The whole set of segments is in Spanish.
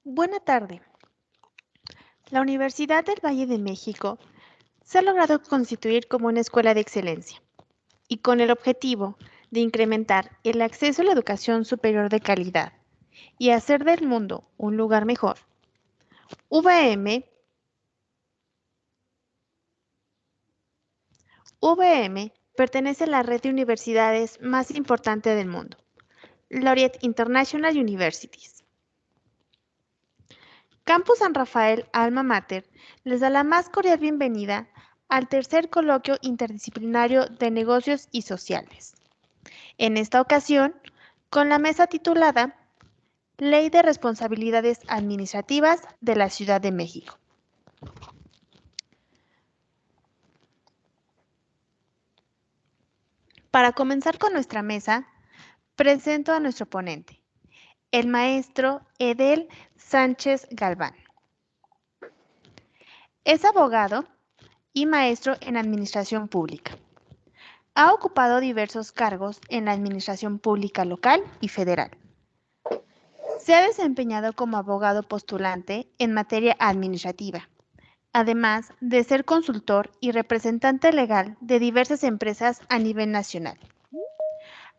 Buena tarde. La Universidad del Valle de México se ha logrado constituir como una escuela de excelencia y con el objetivo de incrementar el acceso a la educación superior de calidad y hacer del mundo un lugar mejor. VM pertenece a la red de universidades más importante del mundo, Laureate International Universities. Campus San Rafael Alma Mater les da la más cordial bienvenida al tercer coloquio interdisciplinario de negocios y sociales. En esta ocasión, con la mesa titulada Ley de Responsabilidades Administrativas de la Ciudad de México. Para comenzar con nuestra mesa, presento a nuestro ponente, el maestro Edel Sánchez Galván. Es abogado y maestro en Administración Pública. Ha ocupado diversos cargos en la administración pública local y federal. Se ha desempeñado como abogado postulante en materia administrativa, además de ser consultor y representante legal de diversas empresas a nivel nacional.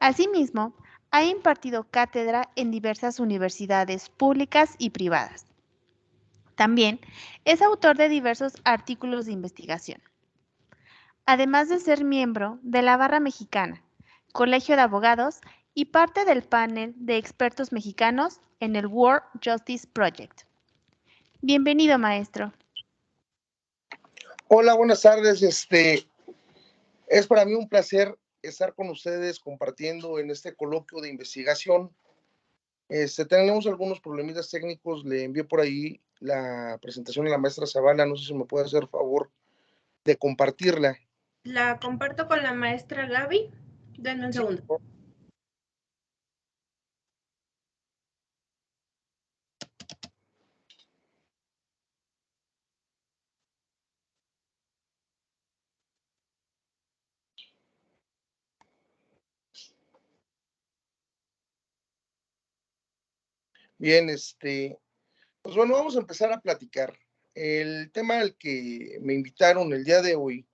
Asimismo, ha impartido cátedra en diversas universidades públicas y privadas. También es autor de diversos artículos de investigación. Además de ser miembro de la Barra Mexicana, Colegio de Abogados y parte del panel de expertos mexicanos en el World Justice Project. Bienvenido, maestro. Hola, buenas tardes. Es para mí un placer estar con ustedes compartiendo en este coloquio de investigación. Tenemos algunos problemitas técnicos. Le envié por ahí la presentación a la maestra Zavala. No sé si me puede hacer favor de compartirla. La comparto con la maestra Gaby. Denme un segundo. Bien, pues bueno, vamos a empezar a platicar. El tema al que me invitaron el día de hoy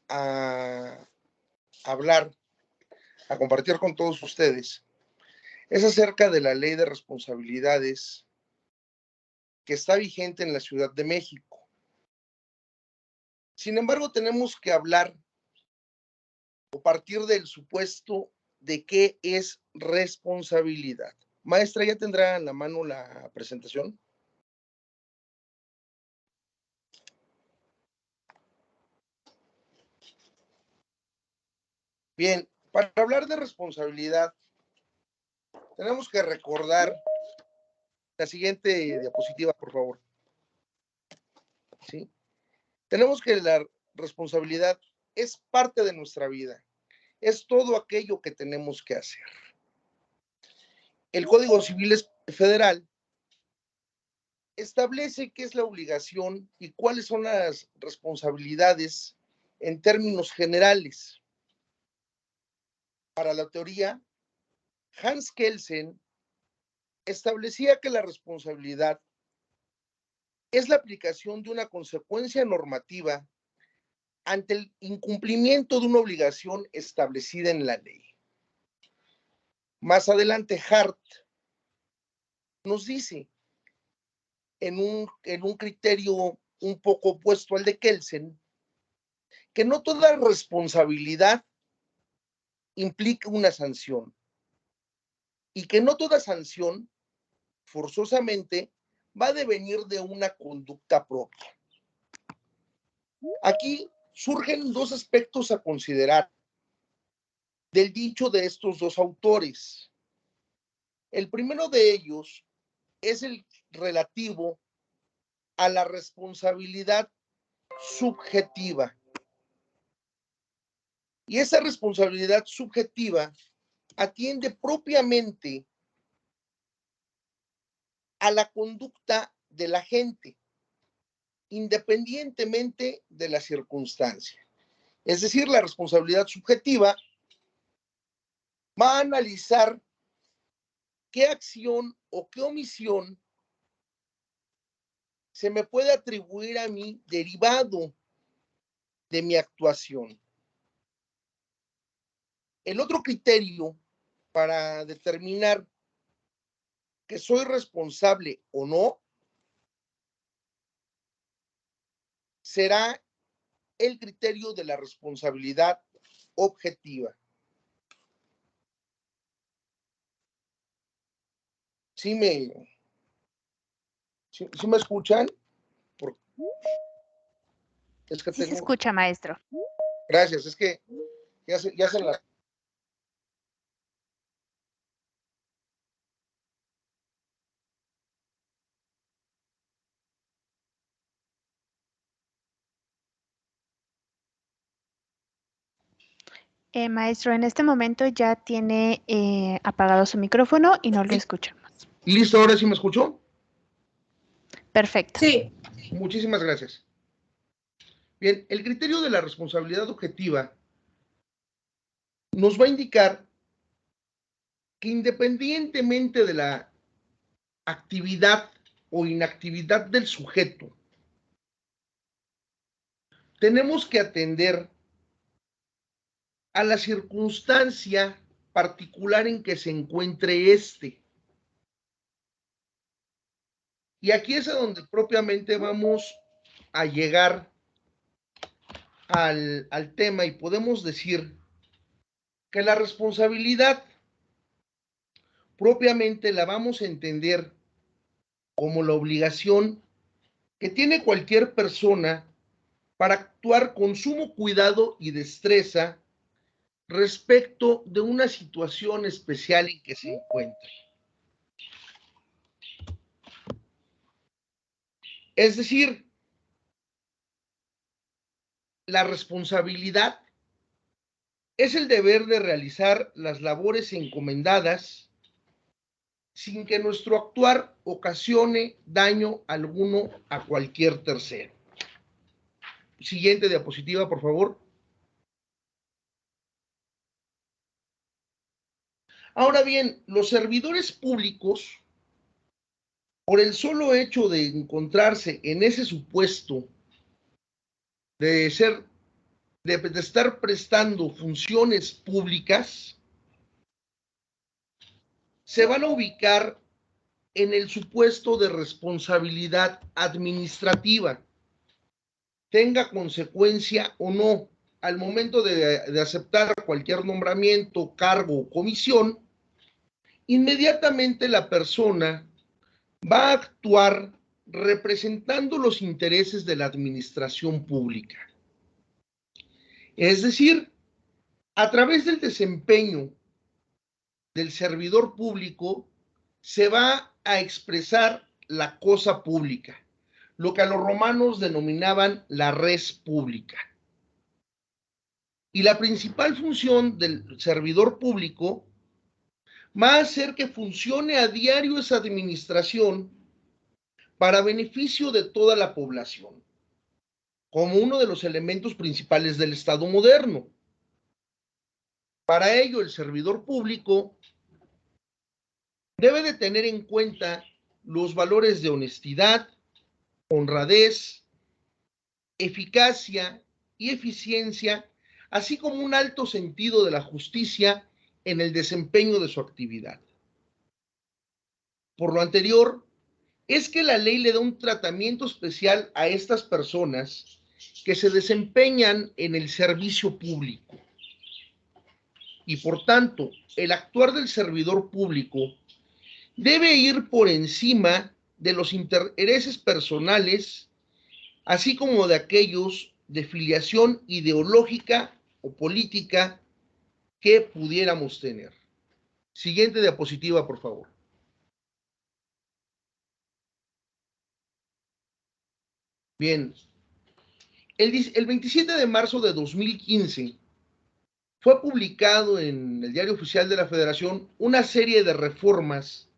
a hablar, a compartir con todos ustedes, es acerca de la Ley de Responsabilidades que está vigente en la Ciudad de México. Sin embargo, tenemos que hablar o partir del supuesto de qué es responsabilidad. Maestra, ¿ya tendrá en la mano la presentación? Bien, para hablar de responsabilidad, tenemos que recordar la siguiente diapositiva, por favor. ¿Sí? Tenemos que la responsabilidad es parte de nuestra vida, es todo aquello que tenemos que hacer. El Código Civil Federal establece qué es la obligación y cuáles son las responsabilidades en términos generales. Para la teoría, Hans Kelsen establecía que la responsabilidad es la aplicación de una consecuencia normativa ante el incumplimiento de una obligación establecida en la ley. Más adelante, Hart nos dice, en un criterio un poco opuesto al de Kelsen, que no toda responsabilidad implica una sanción y que no toda sanción forzosamente va a devenir de una conducta propia. Aquí surgen dos aspectos a considerar del dicho de estos dos autores. El primero de ellos es el relativo a la responsabilidad subjetiva. Y esa responsabilidad subjetiva atiende propiamente a la conducta de la gente, independientemente de la circunstancia. Es decir, la responsabilidad subjetiva va a analizar qué acción o qué omisión se me puede atribuir a mí derivado de mi actuación. El otro criterio para determinar que soy responsable o no será el criterio de la responsabilidad objetiva. ¿Sí me escuchan? Es que sí se escucha, maestro. Gracias, es que ya se la... Maestro, en este momento ya tiene apagado su micrófono y no lo escuchamos. ¿Listo? ¿Ahora sí me escuchó? Perfecto. Sí. Muchísimas gracias. Bien, el criterio de la responsabilidad objetiva nos va a indicar que independientemente de la actividad o inactividad del sujeto, tenemos que atender a la circunstancia particular en que se encuentre éste. Y aquí es a donde propiamente vamos a llegar al tema y podemos decir que la responsabilidad propiamente la vamos a entender como la obligación que tiene cualquier persona para actuar con sumo cuidado y destreza respecto de una situación especial en que se encuentre. Es decir, la responsabilidad es el deber de realizar las labores encomendadas sin que nuestro actuar ocasione daño alguno a cualquier tercero. Siguiente diapositiva, por favor. Ahora bien, los servidores públicos, por el solo hecho de encontrarse en ese supuesto de estar prestando funciones públicas, se van a ubicar en el supuesto de responsabilidad administrativa, tenga consecuencia o no. Al momento de aceptar cualquier nombramiento, cargo o comisión, inmediatamente la persona va a actuar representando los intereses de la administración pública. Es decir, a través del desempeño del servidor público se va a expresar la cosa pública, lo que a los romanos denominaban la res pública. Y la principal función del servidor público va a ser que funcione a diario esa administración para beneficio de toda la población, como uno de los elementos principales del Estado moderno. Para ello, el servidor público debe de tener en cuenta los valores de honestidad, honradez, eficacia y eficiencia, así como un alto sentido de la justicia en el desempeño de su actividad. Por lo anterior, es que la ley le da un tratamiento especial a estas personas que se desempeñan en el servicio público. Y por tanto, el actuar del servidor público debe ir por encima de los intereses personales, así como de aquellos de filiación ideológica o política que pudiéramos tener. Siguiente diapositiva, por favor. Bien, el 27 de marzo de 2015 fue publicado en el Diario Oficial de la Federación una serie de reformas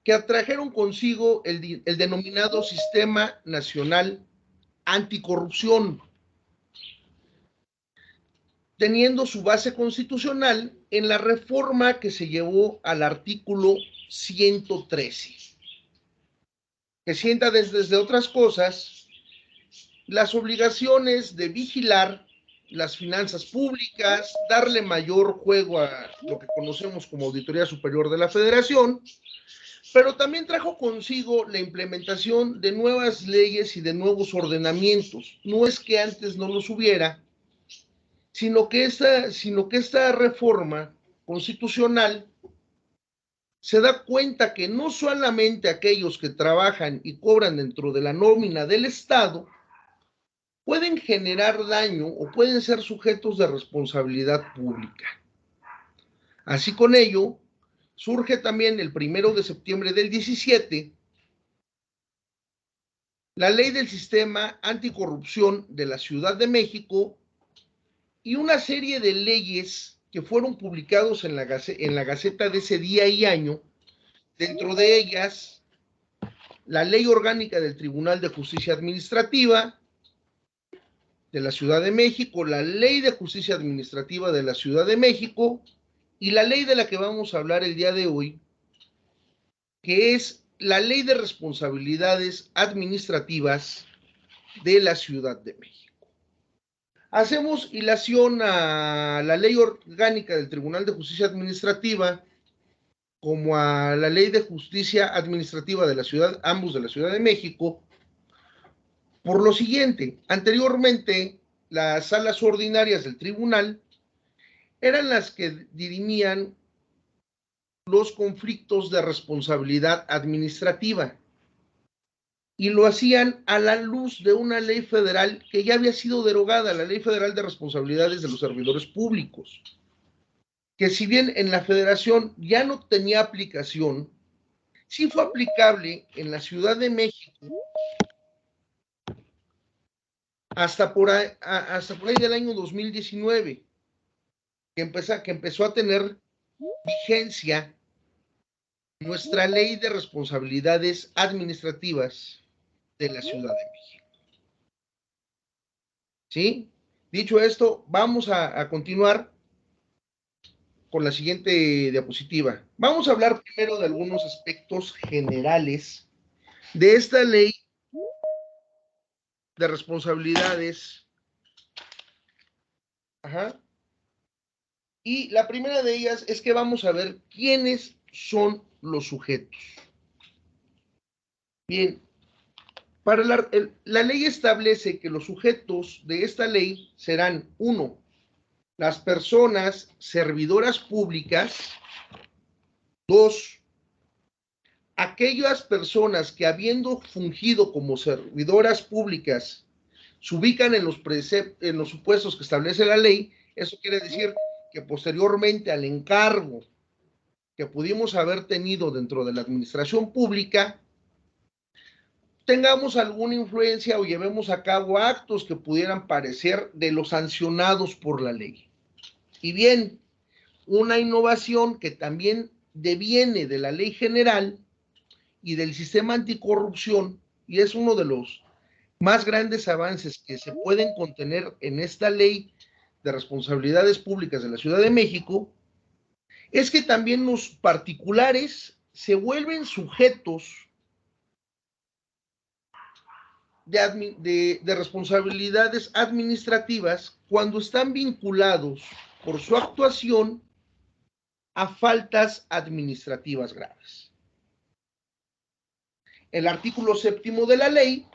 que atrajeron consigo el denominado Sistema Nacional Anticorrupción, teniendo su base constitucional en la reforma que se llevó al artículo 113. que sienta desde otras cosas las obligaciones de vigilar las finanzas públicas, darle mayor juego a lo que conocemos como Auditoría Superior de la Federación, pero también trajo consigo la implementación de nuevas leyes y de nuevos ordenamientos. No es que antes no los hubiera, sino que esta reforma constitucional se da cuenta que no solamente aquellos que trabajan y cobran dentro de la nómina del Estado pueden generar daño o pueden ser sujetos de responsabilidad pública. Así con ello, surge también el 1 de septiembre del 17 la Ley del Sistema Anticorrupción de la Ciudad de México y una serie de leyes que fueron publicados en la Gaceta de ese día y año, dentro de ellas la Ley Orgánica del Tribunal de Justicia Administrativa de la Ciudad de México, la Ley de Justicia Administrativa de la Ciudad de México y la ley de la que vamos a hablar el día de hoy, que es la Ley de Responsabilidades Administrativas de la Ciudad de México. Hacemos ilación a la Ley Orgánica del Tribunal de Justicia Administrativa como a la Ley de Justicia Administrativa de la Ciudad, ambos de la Ciudad de México, por lo siguiente: anteriormente las salas ordinarias del tribunal eran las que dirimían los conflictos de responsabilidad administrativa y lo hacían a la luz de una ley federal que ya había sido derogada, la Ley Federal de Responsabilidades de los Servidores Públicos, que si bien en la Federación ya no tenía aplicación, sí fue aplicable en la Ciudad de México hasta por ahí del año 2019, que empezó a tener vigencia nuestra Ley de Responsabilidades Administrativas de la Ciudad de México. ¿Sí? Dicho esto, vamos a continuar con la siguiente diapositiva. Vamos a hablar primero de algunos aspectos generales de esta ley de responsabilidades. Ajá. Y la primera de ellas es que vamos a ver quiénes son los sujetos. Bien, para la ley establece que los sujetos de esta ley serán: 1, las personas servidoras públicas; 2, aquellas personas que, habiendo fungido como servidoras públicas, se ubican en los supuestos que establece la ley. Eso quiere decir que posteriormente al encargo que pudimos haber tenido dentro de la administración pública, tengamos alguna influencia o llevemos a cabo actos que pudieran parecer de los sancionados por la ley. Y bien, una innovación que también deviene de la ley general y del sistema anticorrupción, y es uno de los más grandes avances que se pueden contener en esta ley de responsabilidades públicas de la Ciudad de México, es que también los particulares se vuelven sujetos de responsabilidades administrativas cuando están vinculados por su actuación a faltas administrativas graves. El artículo 7º de la ley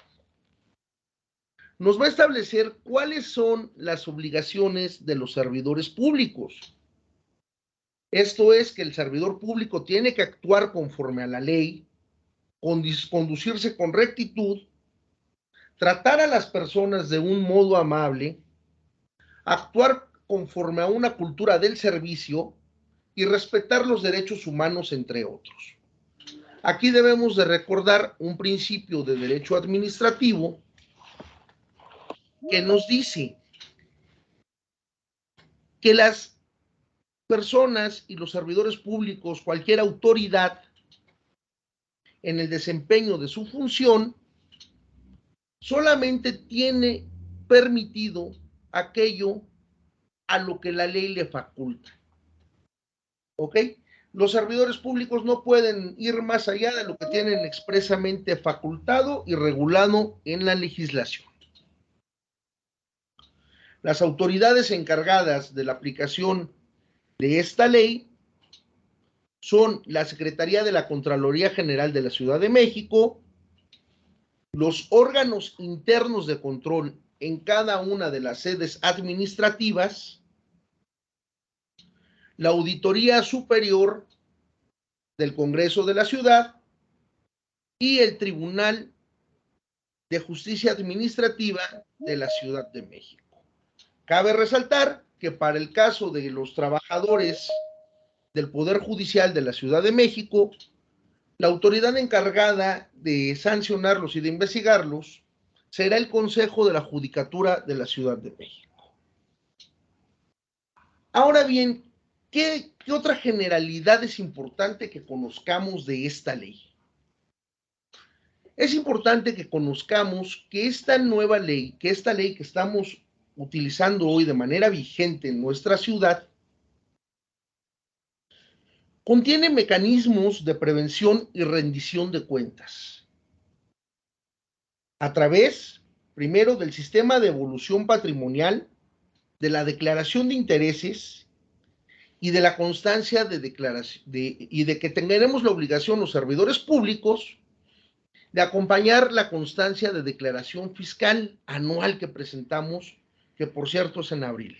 nos va a establecer cuáles son las obligaciones de los servidores públicos. Esto es, que el servidor público tiene que actuar conforme a la ley, conducirse con rectitud, tratar a las personas de un modo amable, actuar conforme a una cultura del servicio y respetar los derechos humanos, entre otros. Aquí debemos de recordar un principio de derecho administrativo que nos dice que las personas y los servidores públicos, cualquier autoridad en el desempeño de su función, solamente tiene permitido aquello a lo que la ley le faculta. ¿Ok? los servidores públicos no pueden ir más allá de lo que tienen expresamente facultado y regulado en la legislación. Las autoridades encargadas de la aplicación de esta ley son la Secretaría de la Contraloría General de la Ciudad de México, los órganos internos de control en cada una de las sedes administrativas, la Auditoría Superior del Congreso de la Ciudad y el Tribunal de Justicia Administrativa de la Ciudad de México. Cabe resaltar que para el caso de los trabajadores del Poder Judicial de la Ciudad de México, la autoridad encargada de sancionarlos y de investigarlos será el Consejo de la Judicatura de la Ciudad de México. Ahora bien, ¿qué otra generalidad es importante que conozcamos de esta ley? Es importante que conozcamos que esta nueva ley, que esta ley que estamos utilizando hoy de manera vigente en nuestra ciudad, contiene mecanismos de prevención y rendición de cuentas. A través, primero, del sistema de evolución patrimonial, de la declaración de intereses y de la constancia de declaración, y de que tendremos la obligación los servidores públicos de acompañar la constancia de declaración fiscal anual que presentamos, que por cierto es en abril.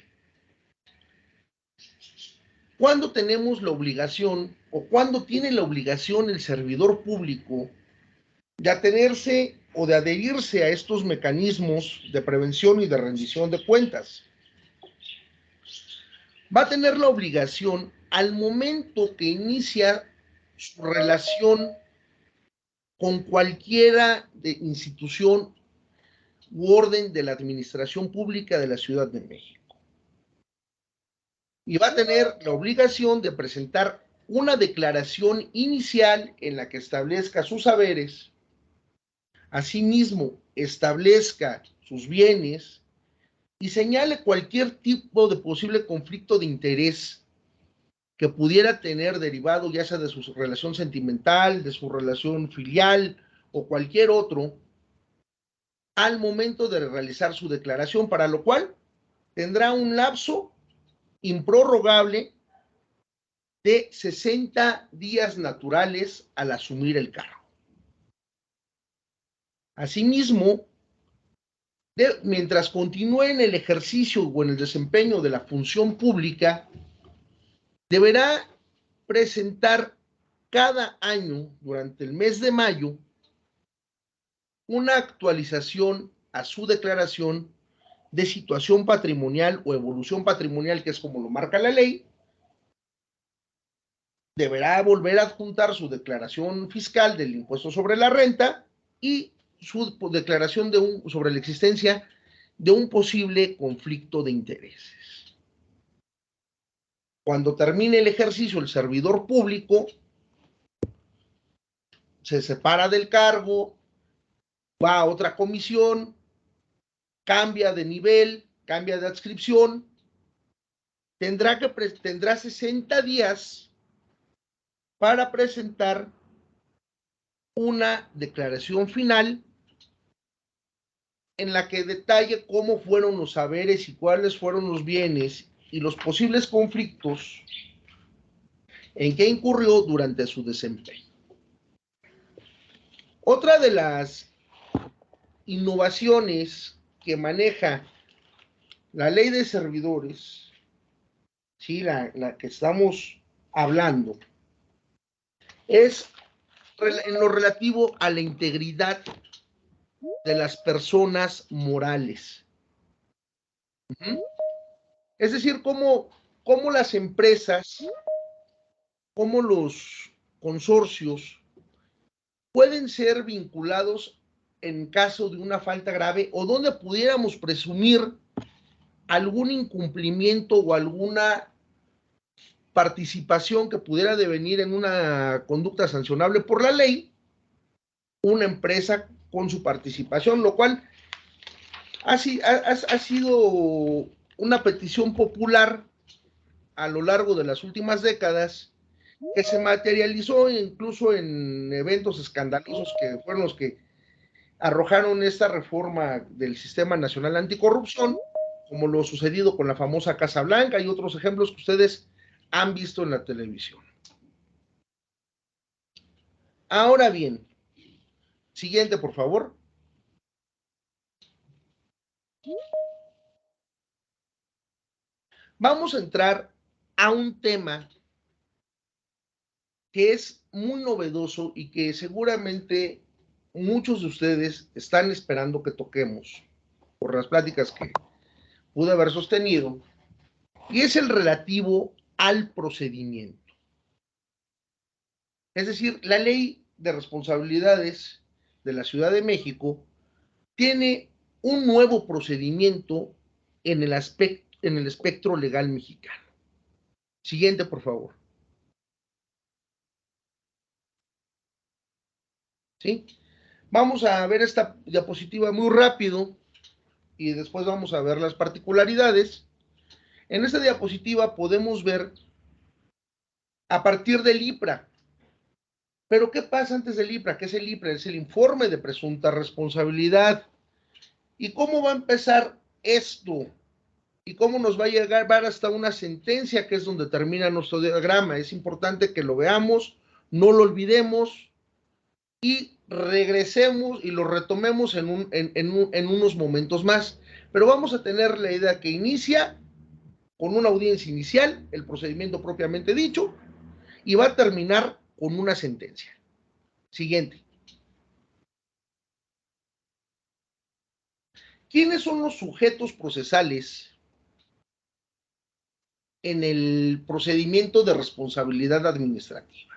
¿Cuándo tenemos la obligación o cuándo tiene la obligación el servidor público de atenerse o de adherirse a estos mecanismos de prevención y de rendición de cuentas? Va a tener la obligación al momento que inicia su relación con cualquiera de institución u orden de la administración pública de la Ciudad de México. Y va a tener la obligación de presentar una declaración inicial en la que establezca sus haberes, asimismo establezca sus bienes y señale cualquier tipo de posible conflicto de interés que pudiera tener derivado ya sea de su relación sentimental, de su relación filial o cualquier otro, al momento de realizar su declaración, para lo cual tendrá un lapso improrrogable de 60 días naturales al asumir el cargo. Asimismo, mientras continúe en el ejercicio o en el desempeño de la función pública, deberá presentar cada año durante el mes de mayo una actualización a su declaración de situación patrimonial o evolución patrimonial, que es como lo marca la ley. Deberá volver a adjuntar su declaración fiscal del impuesto sobre la renta y su declaración sobre la existencia de un posible conflicto de intereses. Cuando termine el ejercicio, el servidor público se separa del cargo, va a otra comisión, cambia de nivel, cambia de adscripción, tendrá 60 días para presentar una declaración final en la que detalle cómo fueron los haberes y cuáles fueron los bienes y los posibles conflictos en que incurrió durante su desempeño. Otra de las innovaciones que maneja la ley de servidores, ¿sí? la que estamos hablando, es en lo relativo a la integridad de las personas morales. Es decir, cómo las empresas, cómo los consorcios pueden ser vinculados en caso de una falta grave o donde pudiéramos presumir algún incumplimiento o alguna participación que pudiera devenir en una conducta sancionable por la ley, una empresa con su participación, lo cual ha sido una petición popular a lo largo de las últimas décadas que se materializó incluso en eventos escandalosos que fueron los que arrojaron esta reforma del Sistema Nacional Anticorrupción, como lo sucedido con la famosa Casa Blanca y otros ejemplos que ustedes han visto en la televisión. Ahora bien, siguiente, por favor. Vamos a entrar a un tema que es muy novedoso y que seguramente muchos de ustedes están esperando que toquemos por las pláticas que pude haber sostenido, y es el relativo al procedimiento. Es decir, la ley de responsabilidades de la Ciudad de México tiene un nuevo procedimiento en el espectro legal mexicano. Siguiente, por favor. ¿Sí? Vamos a ver esta diapositiva muy rápido y después vamos a ver las particularidades. En esta diapositiva podemos ver a partir del IPRA. Pero ¿qué pasa antes del IPRA? ¿Qué es el IPRA? Es el informe de presunta responsabilidad. ¿Y cómo va a empezar esto? ¿Y cómo nos va a llegar hasta una sentencia, que es donde termina nuestro diagrama? Es importante que lo veamos, no lo olvidemos y regresemos y lo retomemos en unos momentos más. Pero vamos a tener la idea que inicia con una audiencia inicial, el procedimiento propiamente dicho, y va a terminar con una sentencia. Siguiente. ¿Quiénes son los sujetos procesales en el procedimiento de responsabilidad administrativa?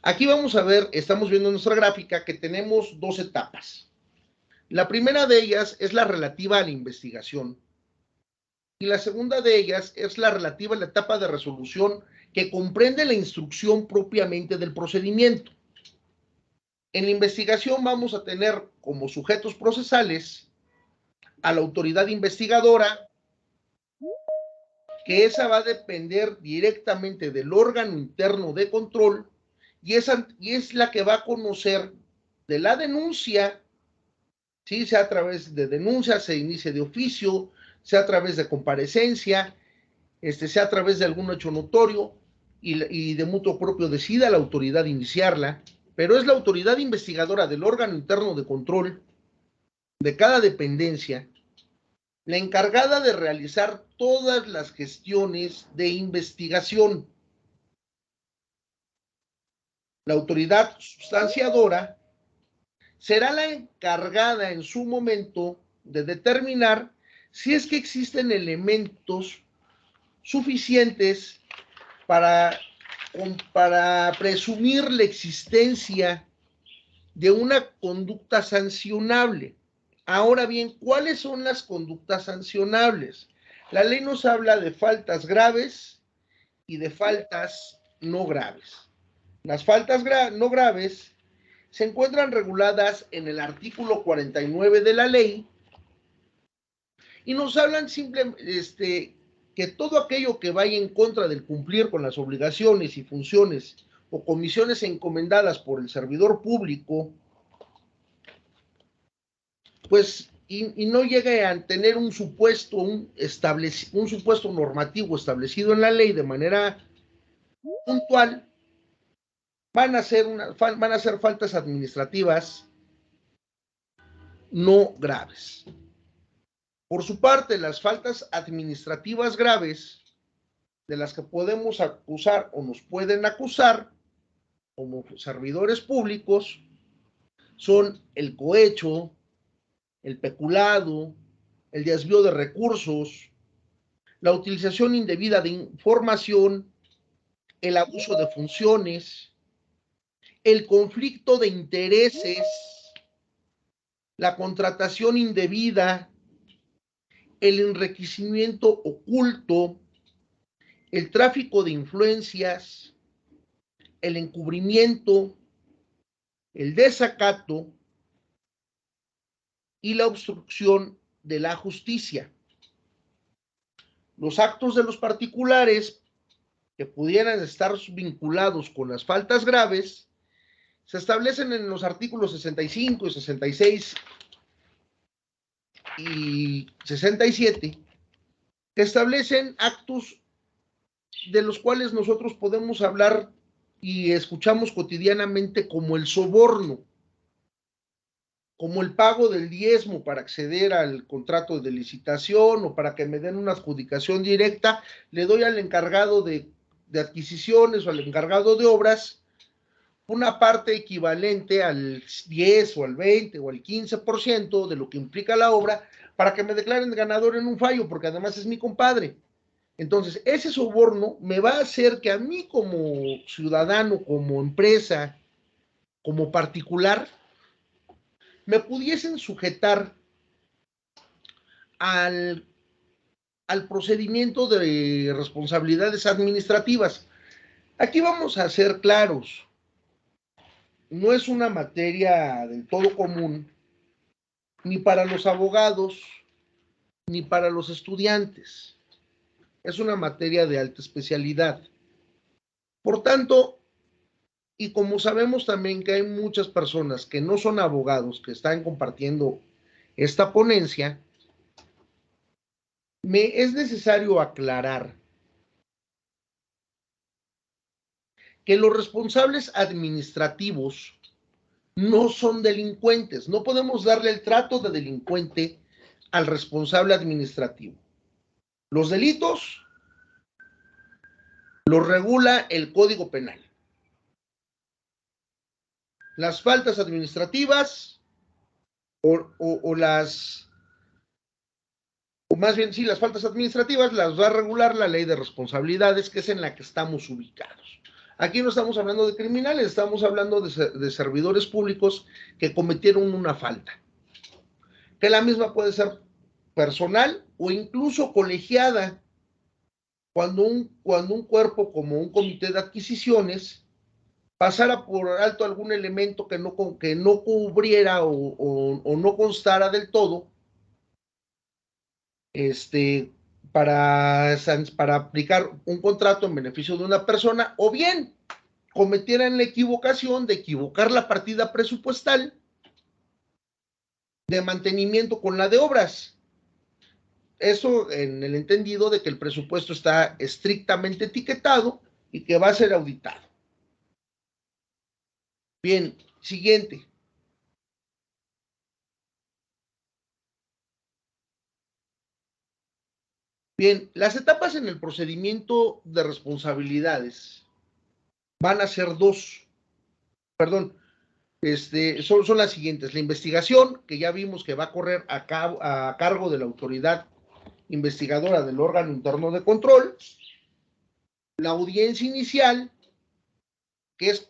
Aquí vamos a ver, estamos viendo en nuestra gráfica que tenemos dos etapas. La primera de ellas es la relativa a la investigación y la segunda de ellas es la relativa a la etapa de resolución, que comprende la instrucción propiamente del procedimiento. En la investigación vamos a tener como sujetos procesales a la autoridad investigadora, que esa va a depender directamente del órgano interno de control y es la que va a conocer de la denuncia, ¿sí? Sea a través de denuncia, se inicie de oficio, sea a través de comparecencia, sea a través de algún hecho notorio y de mutuo propio decida la autoridad iniciarla, pero es la autoridad investigadora del órgano interno de control de cada dependencia la encargada de realizar todas las gestiones de investigación. La autoridad sustanciadora será la encargada en su momento de determinar si es que existen elementos suficientes para presumir la existencia de una conducta sancionable. Ahora bien, ¿cuáles son las conductas sancionables? La ley nos habla de faltas graves y de faltas no graves. Las faltas no graves se encuentran reguladas en el artículo 49 de la ley y nos hablan simplemente que todo aquello que vaya en contra del cumplir con las obligaciones y funciones o comisiones encomendadas por el servidor público, pues y no llegue a tener un supuesto normativo establecido en la ley de manera puntual, van a ser faltas administrativas no graves. Por su parte, las faltas administrativas graves de las que podemos acusar o nos pueden acusar como servidores públicos son el cohecho, el peculado, el desvío de recursos, la utilización indebida de información, el abuso de funciones, el conflicto de intereses, la contratación indebida, el enriquecimiento oculto, el tráfico de influencias, el encubrimiento, el desacato y la obstrucción de la justicia. Los actos de los particulares que pudieran estar vinculados con las faltas graves se establecen en los artículos 65 y 66 y 67, que establecen actos de los cuales nosotros podemos hablar y escuchamos cotidianamente como el soborno, como el pago del diezmo para acceder al contrato de licitación o para que me den una adjudicación directa, le doy al encargado de adquisiciones o al encargado de obras una parte equivalente al 10 o al 20 o al 15% de lo que implica la obra para que me declaren ganador en un fallo, porque además es mi compadre. Entonces, ese soborno me va a hacer que a mí como ciudadano, como empresa, como particular, me pudiesen sujetar al procedimiento de responsabilidades administrativas. Aquí vamos a ser claros. No es una materia del todo común, ni para los abogados, ni para los estudiantes. Es una materia de alta especialidad. Por tanto, y como sabemos también que hay muchas personas que no son abogados, que están compartiendo esta ponencia, me es necesario aclarar que los responsables administrativos no son delincuentes. No podemos darle el trato de delincuente al responsable administrativo. Los delitos los regula el Código Penal. Las faltas administrativas las faltas administrativas las va a regular la Ley de Responsabilidades, que es en la que estamos ubicados. Aquí no estamos hablando de criminales, estamos hablando de servidores públicos que cometieron una falta. Que la misma puede ser personal o incluso colegiada, cuando un cuerpo como un comité de adquisiciones pasara por alto algún elemento que no cubriera o no constara del todo, para aplicar un contrato en beneficio de una persona, o bien cometieran la equivocación de equivocar la partida presupuestal de mantenimiento con la de obras. Eso en el entendido de que el presupuesto está estrictamente etiquetado y que va a ser auditado. Bien, siguiente. Bien, las etapas en el procedimiento de responsabilidades van a ser dos. Perdón, son las siguientes. La investigación, que ya vimos que va a correr a cargo de la autoridad investigadora del órgano interno de control. La audiencia inicial, que es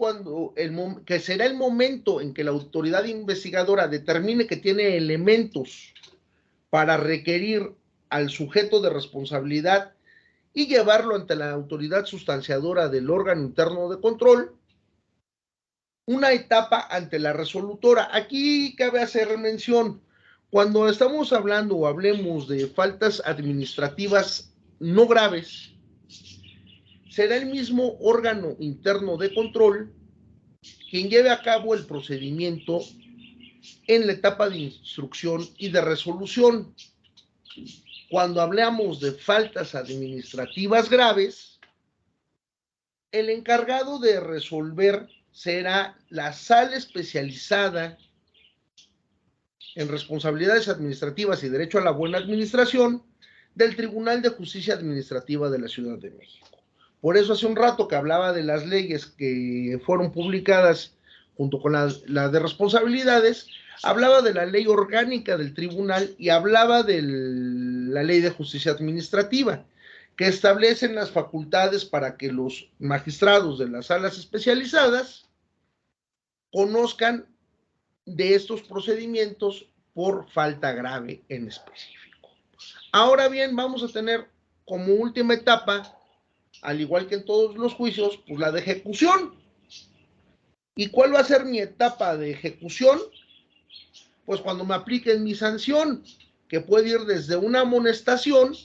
que será el momento en que la autoridad investigadora determine que tiene elementos para requerir al sujeto de responsabilidad y llevarlo ante la autoridad sustanciadora del órgano interno de control. Una etapa ante la resolutora. Aquí cabe hacer mención, cuando estamos hablando o hablemos de faltas administrativas no graves, será el mismo órgano interno de control quien lleve a cabo el procedimiento en la etapa de instrucción y de resolución. Cuando hablamos de faltas administrativas graves, el encargado de resolver será la sala especializada en responsabilidades administrativas y derecho a la buena administración del Tribunal de Justicia Administrativa de la Ciudad de México. Por eso hace un rato que hablaba de las leyes que fueron publicadas junto con la de responsabilidades, hablaba de la ley orgánica del tribunal y hablaba de la ley de justicia administrativa, que establecen las facultades para que los magistrados de las salas especializadas conozcan de estos procedimientos por falta grave en específico. Ahora bien, vamos a tener como última etapa, al igual que en todos los juicios, pues la de ejecución. ¿Y cuál va a ser mi etapa de ejecución? Pues cuando me apliquen mi sanción, que puede ir desde una amonestación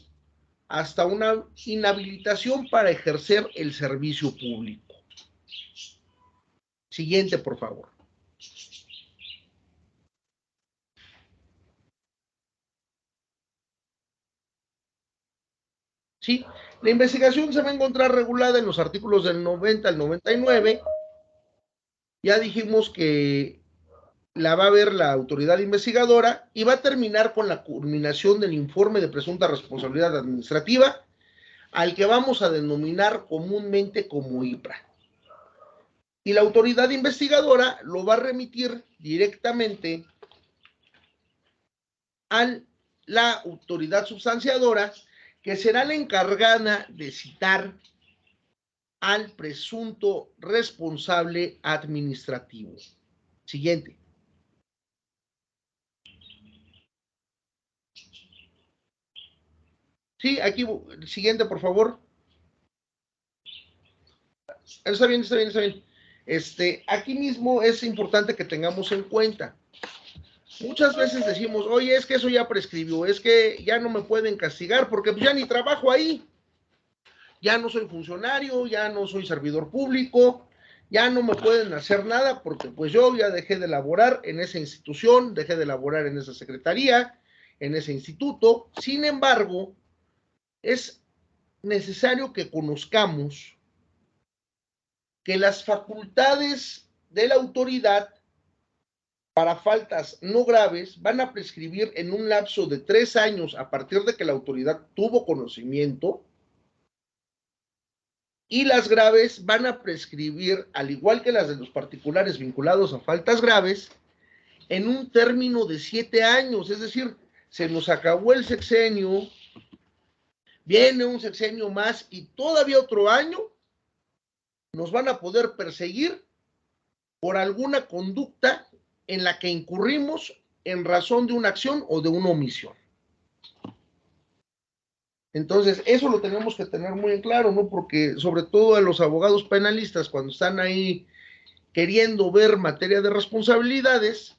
hasta una inhabilitación para ejercer el servicio público. Siguiente, por favor. ¿Sí? La investigación se va a encontrar regulada en los artículos del 90 al 99. Ya dijimos que la va a ver la autoridad investigadora y va a terminar con la culminación del informe de presunta responsabilidad administrativa, al que vamos a denominar comúnmente como IPRA. Y la autoridad investigadora lo va a remitir directamente a la autoridad substanciadora, que será la encargada de citar al presunto responsable administrativo. Siguiente. Sí, aquí, siguiente, por favor. Está bien, está bien, está bien. Aquí mismo es importante que tengamos en cuenta. Muchas veces decimos, oye, es que eso ya prescribió, es que ya no me pueden castigar porque pues ya ni trabajo ahí. Ya no soy funcionario, ya no soy servidor público, ya no me pueden hacer nada porque pues yo ya dejé de laborar en esa institución, dejé de laborar en esa secretaría, en ese instituto. Sin embargo, es necesario que conozcamos que las facultades de la autoridad para faltas no graves van a prescribir en un lapso de 3 años a partir de que la autoridad tuvo conocimiento, y las graves van a prescribir, al igual que las de los particulares vinculados a faltas graves, en un término de 7 años. Es decir, se nos acabó el sexenio, viene un sexenio más y todavía otro año nos van a poder perseguir por alguna conducta en la que incurrimos en razón de una acción o de una omisión. Entonces, eso lo tenemos que tener muy en claro, ¿no? Porque sobre todo a los abogados penalistas, cuando están ahí queriendo ver materia de responsabilidades,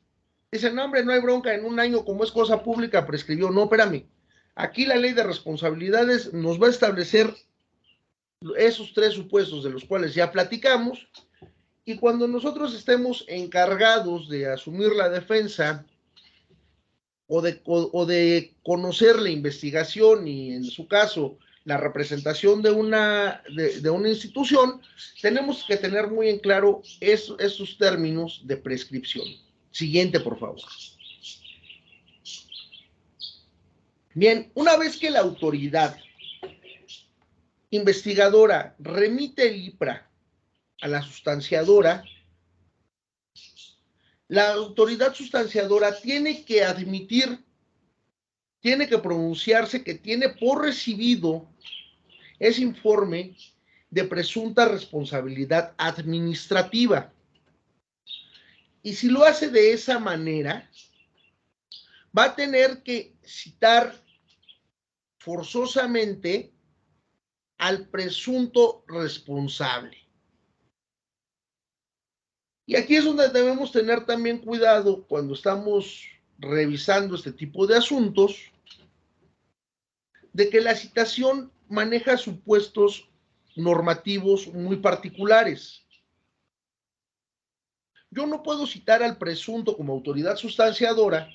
dicen, no, hombre, no hay bronca, en un año como es cosa pública prescribió. No, espérame, aquí la ley de responsabilidades nos va a establecer esos 3 supuestos de los cuales ya platicamos, y cuando nosotros estemos encargados de asumir la defensa o de conocer la investigación y en su caso la representación de una institución, tenemos que tener muy en claro esos términos de prescripción. Siguiente, por favor. Bien, una vez que la autoridad investigadora remite el IPRA a la sustanciadora, la autoridad sustanciadora tiene que admitir, tiene que pronunciarse que tiene por recibido ese informe de presunta responsabilidad administrativa. Y si lo hace de esa manera, va a tener que citar forzosamente al presunto responsable. Y aquí es donde debemos tener también cuidado cuando estamos revisando este tipo de asuntos, de que la citación maneja supuestos normativos muy particulares. Yo no puedo citar al presunto como autoridad sustanciadora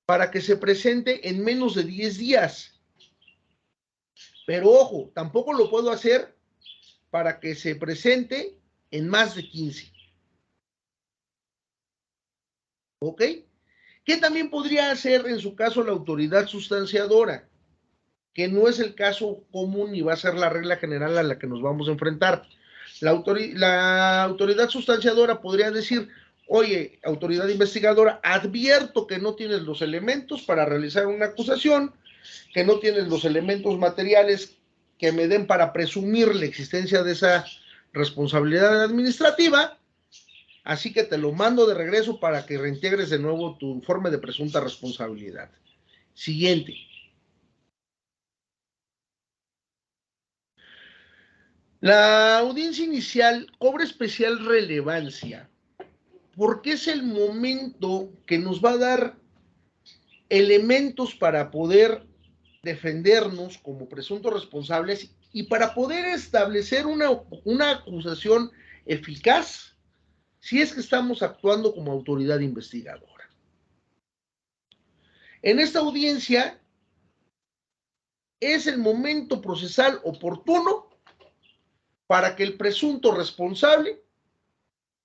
para que se presente en menos de 10 días. Pero ojo, tampoco lo puedo hacer para que se presente en más de 15. ¿Ok? ¿Qué también podría hacer en su caso la autoridad sustanciadora? Que no es el caso común y va a ser la regla general a la que nos vamos a enfrentar. La autoridad sustanciadora podría decir, oye, autoridad investigadora, advierto que no tienes los elementos para realizar una acusación, que no tienes los elementos materiales que me den para presumir la existencia de esa responsabilidad administrativa, así que te lo mando de regreso para que reintegres de nuevo tu informe de presunta responsabilidad. Siguiente. La audiencia inicial cobra especial relevancia porque es el momento que nos va a dar elementos para poder defendernos como presuntos responsables y para poder establecer una acusación eficaz si es que estamos actuando como autoridad investigadora. En esta audiencia es el momento procesal oportuno para que el presunto responsable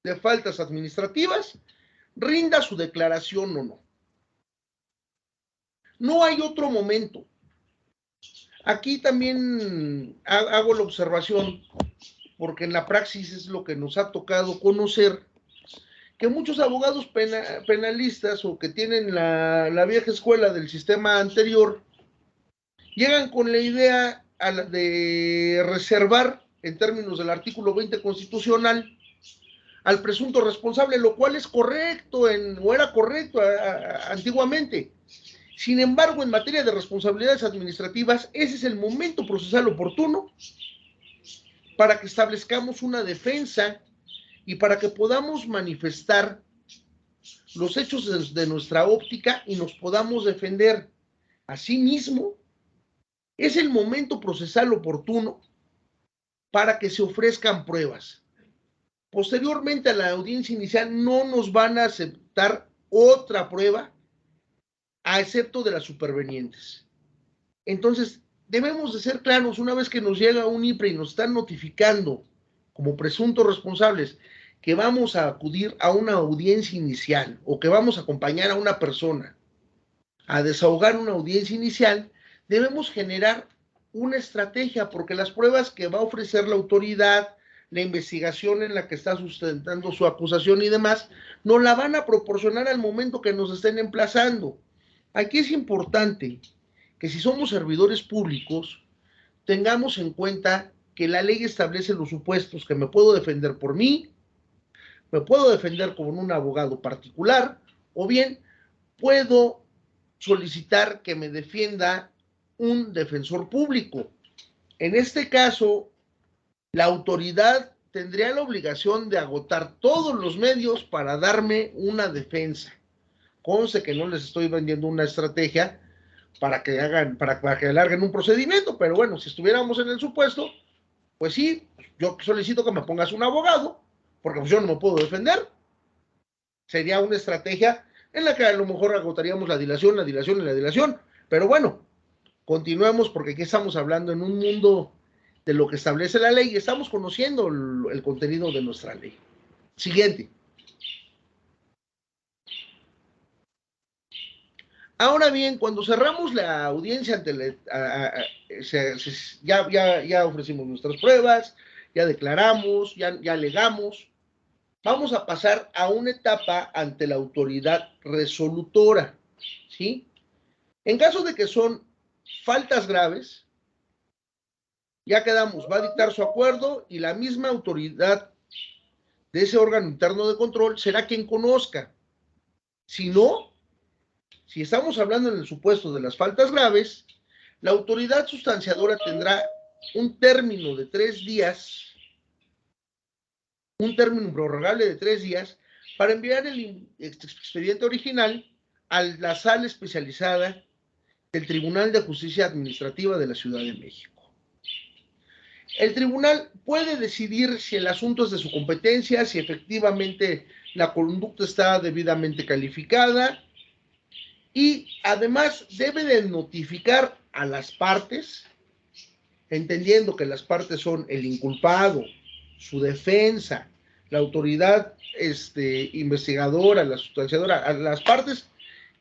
de faltas administrativas rinda su declaración o no. No hay otro momento. Aquí también hago la observación, porque en la praxis es lo que nos ha tocado conocer, que muchos abogados penalistas o que tienen la vieja escuela del sistema anterior, llegan con la idea de reservar, en términos del artículo 20 constitucional, al presunto responsable, lo cual es correcto o era correcto antiguamente. Sin embargo, en materia de responsabilidades administrativas, ese es el momento procesal oportuno para que establezcamos una defensa y para que podamos manifestar los hechos desde nuestra óptica y nos podamos defender. Asimismo, es el momento procesal oportuno para que se ofrezcan pruebas. Posteriormente a la audiencia inicial no nos van a aceptar otra prueba a excepto de las supervenientes. Entonces, debemos de ser claros, una vez que nos llega un IPRE y nos están notificando como presuntos responsables que vamos a acudir a una audiencia inicial o que vamos a acompañar a una persona a desahogar una audiencia inicial, debemos generar una estrategia, porque las pruebas que va a ofrecer la autoridad, la investigación en la que está sustentando su acusación y demás, nos la van a proporcionar al momento que nos estén emplazando. Aquí es importante que si somos servidores públicos, tengamos en cuenta que la ley establece los supuestos que me puedo defender por mí, me puedo defender con un abogado particular, o bien puedo solicitar que me defienda un defensor público. En este caso, la autoridad tendría la obligación de agotar todos los medios para darme una defensa. Conste que no les estoy vendiendo una estrategia para que alarguen un procedimiento, pero bueno, si estuviéramos en el supuesto, pues sí, yo solicito que me pongas un abogado, porque pues yo no me puedo defender. Sería una estrategia en la que a lo mejor agotaríamos la dilación, pero bueno, continuemos porque aquí estamos hablando en un mundo de lo que establece la ley y estamos conociendo el contenido de nuestra ley. Siguiente. Ahora bien, cuando cerramos la audiencia ya ofrecimos nuestras pruebas, ya declaramos, ya alegamos, vamos a pasar a una etapa ante la autoridad resolutora, ¿sí? En caso de que son faltas graves, ya quedamos, va a dictar su acuerdo y la misma autoridad de ese órgano interno de control será quien conozca. Si no, si estamos hablando en el supuesto de las faltas graves, la autoridad sustanciadora tendrá un término de 3 días, un término prorrogable de 3 días, para enviar el expediente original a la sala especializada del Tribunal de Justicia Administrativa de la Ciudad de México. El tribunal puede decidir si el asunto es de su competencia, si efectivamente la conducta está debidamente calificada, y además debe de notificar a las partes, entendiendo que las partes son el inculpado, su defensa, la autoridad investigadora, la sustanciadora, a las partes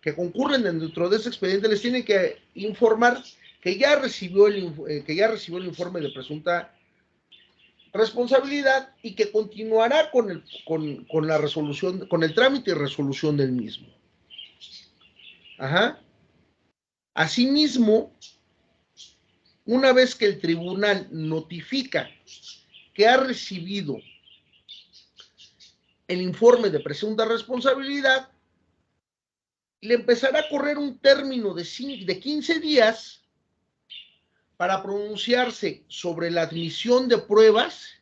que concurren dentro de ese expediente les tienen que informar que ya recibió el informe de presunta responsabilidad y que continuará con la resolución, con el trámite y resolución del mismo. Ajá. Asimismo, una vez que el tribunal notifica que ha recibido el informe de presunta responsabilidad, le empezará a correr un término de 15 días para pronunciarse sobre la admisión de pruebas,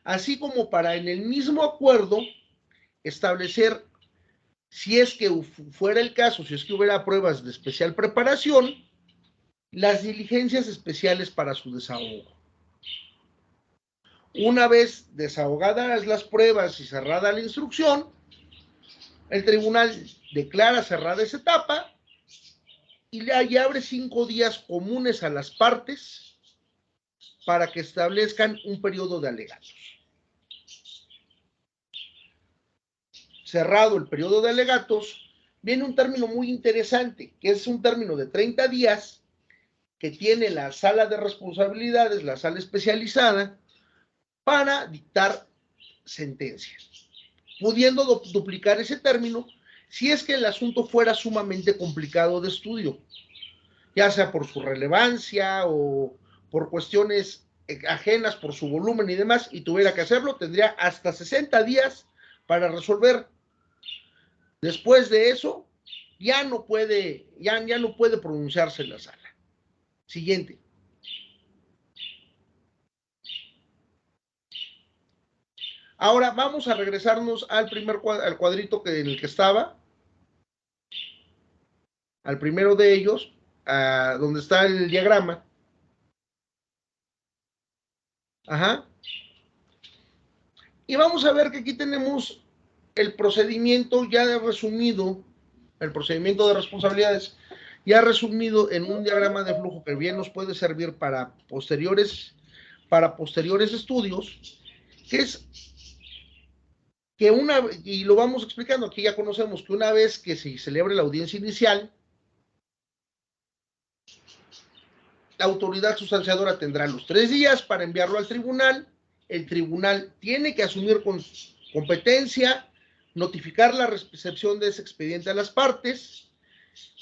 así como para en el mismo acuerdo establecer, si es que fuera el caso, si es que hubiera pruebas de especial preparación, las diligencias especiales para su desahogo. Una vez desahogadas las pruebas y cerrada la instrucción, el tribunal declara cerrada esa etapa y abre 5 días comunes a las partes para que establezcan un periodo de alegatos. Cerrado el periodo de alegatos, viene un término muy interesante, que es un término de 30 días que tiene la sala de responsabilidades, la sala especializada, para dictar sentencia, pudiendo duplicar ese término si es que el asunto fuera sumamente complicado de estudio, ya sea por su relevancia o por cuestiones ajenas, por su volumen y demás, y tuviera que hacerlo, tendría hasta 60 días para resolver. Después de eso, ya no puede pronunciarse en la sala. Siguiente. Ahora vamos a regresarnos al al cuadrito en el que estaba, al primero de ellos, donde está el diagrama. Ajá. Y vamos a ver que aquí tenemos el procedimiento ya resumido, el procedimiento de responsabilidades, ya resumido en un diagrama de flujo que bien nos puede servir para posteriores estudios, que es que y lo vamos explicando, aquí ya conocemos que una vez que se celebre la audiencia inicial, la autoridad sustanciadora tendrá los 3 días para enviarlo al tribunal. El tribunal tiene que asumir con competencia, notificar la recepción de ese expediente a las partes.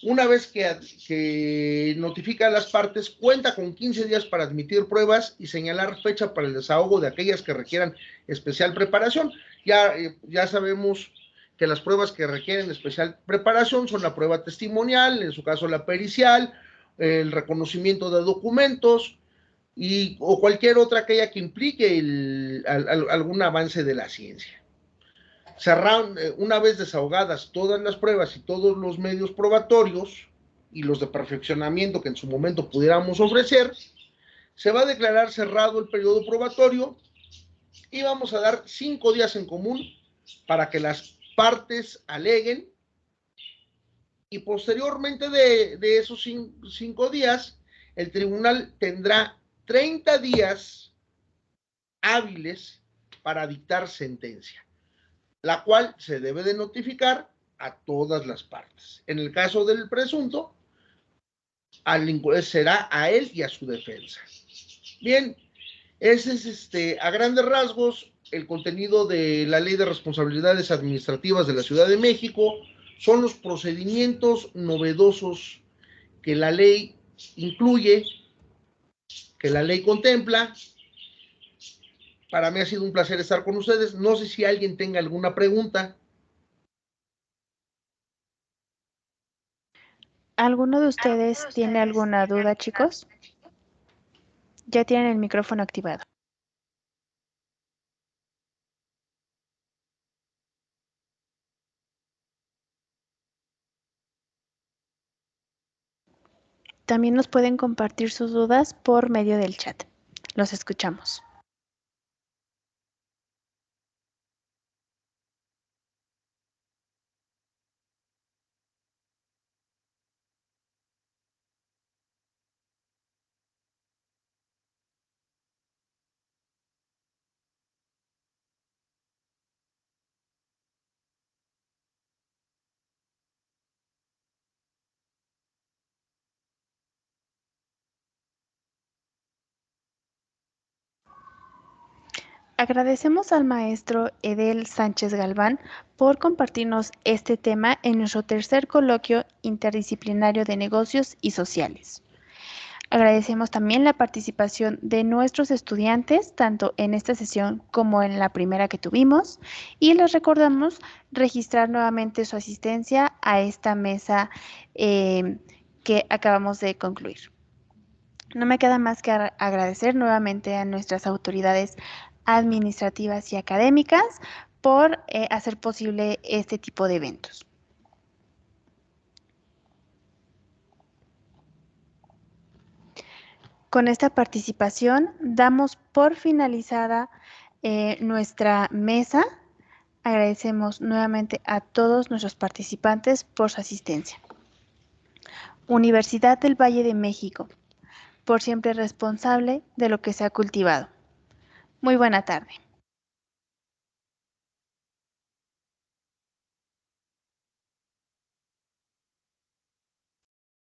Una vez que notifica a las partes, cuenta con 15 días para admitir pruebas y señalar fecha para el desahogo de aquellas que requieran especial preparación. Ya sabemos que las pruebas que requieren especial preparación son la prueba testimonial, en su caso la pericial, el reconocimiento de documentos o cualquier otra aquella que implique algún avance de la ciencia. Una vez desahogadas todas las pruebas y todos los medios probatorios y los de perfeccionamiento que en su momento pudiéramos ofrecer, se va a declarar cerrado el periodo probatorio y vamos a dar 5 días en común para que las partes aleguen, y posteriormente de esos 5 días, el tribunal tendrá 30 días hábiles para dictar sentencia, la cual se debe de notificar a todas las partes. En el caso del presunto, será a él y a su defensa. Bien, ese es a grandes rasgos el contenido de la Ley de Responsabilidades Administrativas de la Ciudad de México. Son los procedimientos novedosos que la ley incluye, que la ley contempla. Para mí ha sido un placer estar con ustedes. No sé si alguien tenga alguna pregunta. ¿Alguno de ustedes tiene alguna duda, chicos? Ya tienen el micrófono activado. También nos pueden compartir sus dudas por medio del chat. Los escuchamos. Agradecemos al maestro Edel Sánchez Galván por compartirnos este tema en nuestro tercer coloquio interdisciplinario de negocios y sociales. Agradecemos también la participación de nuestros estudiantes, tanto en esta sesión como en la primera que tuvimos, y les recordamos registrar nuevamente su asistencia a esta mesa que acabamos de concluir. No me queda más que agradecer nuevamente a nuestras autoridades administrativas y académicas por hacer posible este tipo de eventos. Con esta participación damos por finalizada nuestra mesa. Agradecemos nuevamente a todos nuestros participantes por su asistencia. Universidad del Valle de México, por siempre responsable de lo que se ha cultivado. Muy buena tarde.